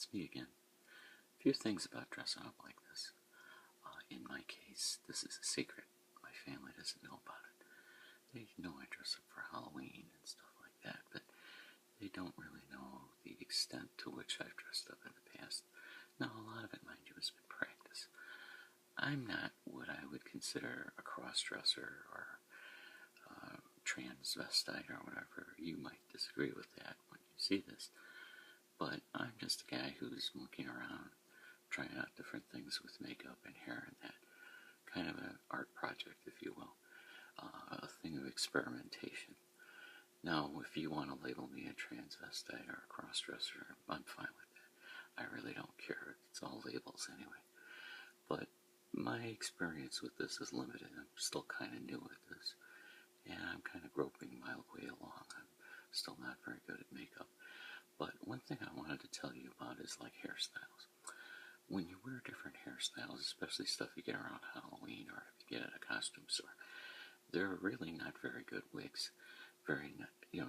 It's me again. A few things about dressing up like this. In my case, this is a secret. My family doesn't know about it. They know I dress up for Halloween and stuff like that, but they don't really know the extent to which I've dressed up in the past. Now, a lot of it, mind you, has been practice. I'm not what I would consider a cross-dresser or transvestite or whatever. You might disagree with that when you see this. But I'm just a guy who's looking around, trying out different things with makeup and hair and that. Kind of an art project, if you will. A thing of experimentation. Now, if you want to label me a transvestite or a crossdresser, I'm fine with that. I really don't care. It's all labels anyway. But my experience with this is limited. I'm still kind of new at this. And I'm kind of groping my way along. I'm still not very good at makeup. But one thing I wanted to tell you about is like hairstyles. When you wear different hairstyles, especially stuff you get around Halloween or if you get at a costume store, they're really not very good wigs.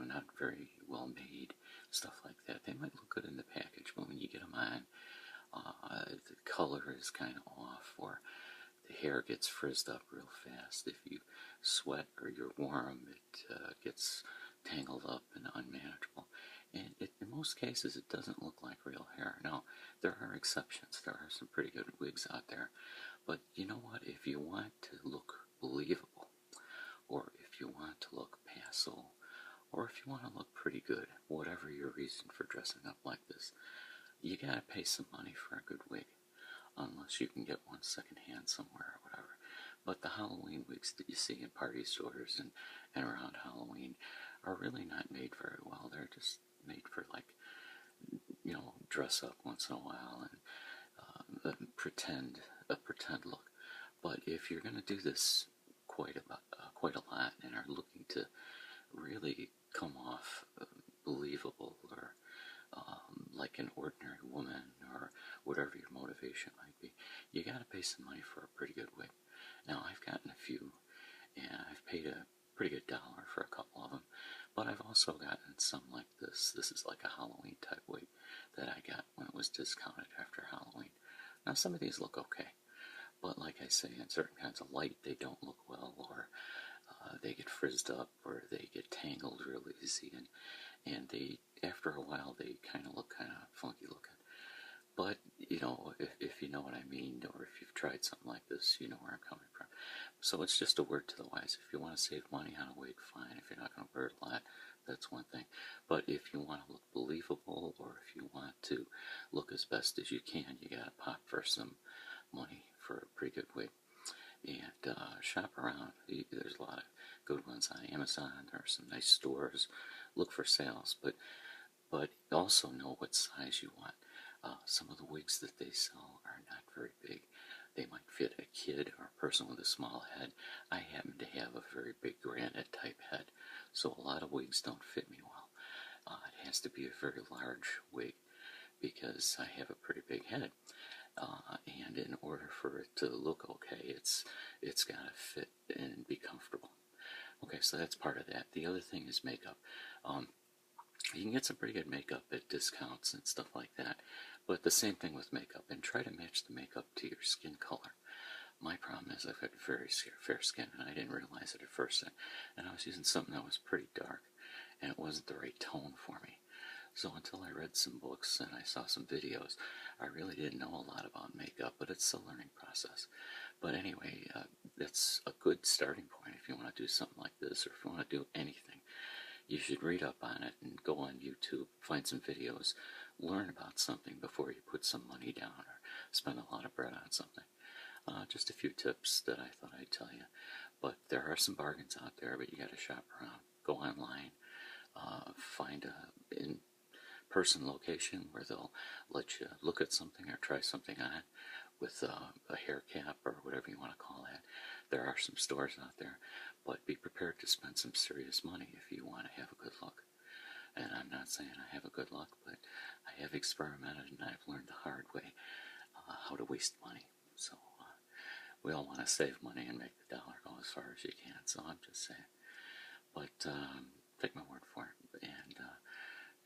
Not very well made, stuff like that. They might look good in the package, but when you get them on, the color is kind of off, or the hair gets frizzed up real fast. If you sweat or you're warm, it gets tangled up and unmanageable. And in most cases, it doesn't look like real hair. Now, there are exceptions. There are some pretty good wigs out there. But you know what? If you want to look believable, or if you want to look passable, or if you want to look pretty good, whatever your reason for dressing up like this, you gotta pay some money for a good wig. Unless you can get one secondhand somewhere or whatever. But the Halloween wigs that you see in party stores and around Halloween are really not made very well. They're just made for, like, dress up once in a while and pretend look. But if you're going to do this quite a lot and are looking to really come off believable or like an ordinary woman or whatever your motivation might be, you got to pay some money for a pretty good wig. Now, I've gotten a few, and I've paid a pretty good dollar for a couple of them, but I've also gotten some like this. This is like a Halloween type wig that I got when it was discounted after Halloween. Now, some of these look okay, but like I say, in certain kinds of light, they don't look well, or they get frizzed up, or they get tangled real easy, and they, after a while, they kind of look kind of funky looking. But, if you know what I mean, or if you've tried something like this, you know where I'm coming from. So it's just a word to the wise. If you want to save money on a wig, fine. If you're not going to wear it a lot, that's one thing. But if you want to look believable, or if you want to look as best as you can, you got to pop for some money for a pretty good wig. And shop around. There's a lot of good ones on Amazon. There are some nice stores. Look for sales, but also know what size you want. Some of the wigs that they sell are not very big. They might fit a kid or a person with a small head. I happen to have a very big granite type head, so a lot of wigs don't fit me well. It has to be a very large wig because I have a pretty big head. And in order for it to look okay, it's got to fit and be comfortable. Okay, so that's part of that. The other thing is makeup. You can get some pretty good makeup at discounts and stuff like that, but the same thing with makeup, and try to match the makeup to your skin color. My problem is I've got very fair skin, and I didn't realize it at first, and I was using something that was pretty dark, and it wasn't the right tone for me. So until I read some books and I saw some videos, I really didn't know a lot about makeup, but it's a learning process. But anyway, that's a good starting point if you want to do something like this, or if you want to do anything. You should read up on it and go on YouTube, find some videos, learn about something before you put some money down or spend a lot of bread on something. Just a few tips that I thought I'd tell you. But there are some bargains out there, but you got to shop around. Go online, find a in-person location where they'll let you look at something or try something on with a hair cap or whatever you want to call that. There are some stores out there, but be prepared to spend some serious money if you want to have a good look. And I'm not saying I have a good luck, but I have experimented and I've learned the hard way how to waste money. So we all want to save money and make the dollar go as far as you can, so I'm just saying. But take my word for it, and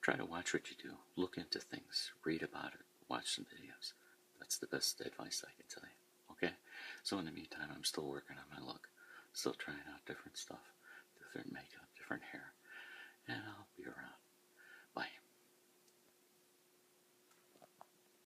try to watch what you do. Look into things. Read about it. watch some videos. That's the best advice I can tell you. Okay? So in the meantime, I'm still working on my look. Still trying out different stuff, different makeup, different hair. And I'll be around.